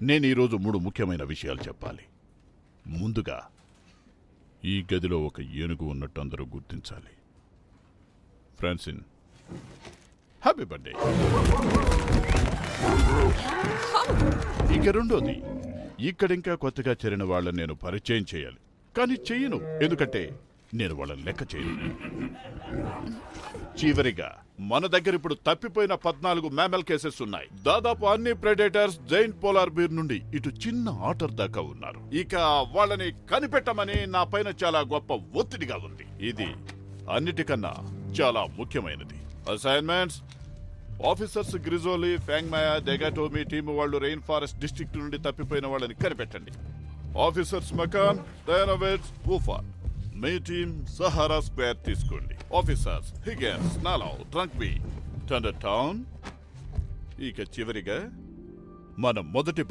నేను ఈరోజు 3 ముఖ్యమైన విషయాలు చెప్పాలి. ముందుగా, ఈ గదిలో ఒక ఏనుగు ఉన్నట్టు అందరూ గుర్తించాలి. Francine, happy birthday. ఇక రెండోది, ఇక్కడింకా కొత్తగా చేరిన వాళ్ళని నేను పరిచయం చేయాలి. కానీ చెయ్యను, ఎందుకంటే నేను వాళ్ళని లెక్క చేయను. చివరిగా, మన దగ్గర ఇప్పుడు తప్పిపోయిన 14 మ్యామల్ కేసెస్ ఉన్నాయి. దాదాపు అన్ని ప్రెడేటర్స్ జైంట్ పోలార్ బీర్ నుండి ఇటు చిన్న ఆటర్ దాకా ఉన్నారు. ఇక వాళ్ళని కనిపెట్టమని నా పైన చాలా గొప్ప ఒత్తిడిగా ఉంది. ఇది అన్నిటికన్నా చాలా ముఖ్యమైనది. అసైన్మెంట్స్: ఆఫీసర్స్ గ్రిజోలీ, ఫ్యాంగ్మాయా, డెగాటోమి టీము వాళ్ళు రెయిన్ ఫారెస్ట్ డిస్ట్రిక్ట్ నుండి తప్పిపోయిన వాళ్ళని కనిపెట్టండి. ఆఫీసర్స్ మకాన్, డయానోవిట్స్, బూఫా. మీ టీం సహారా స్క్వేర్ తీసుకోండి. ఆఫీసర్స్ హిగెన్స్, నాలో, ట్రంక్బీ, టండర్ టౌన్. ఇక చివరిగా మన మొదటి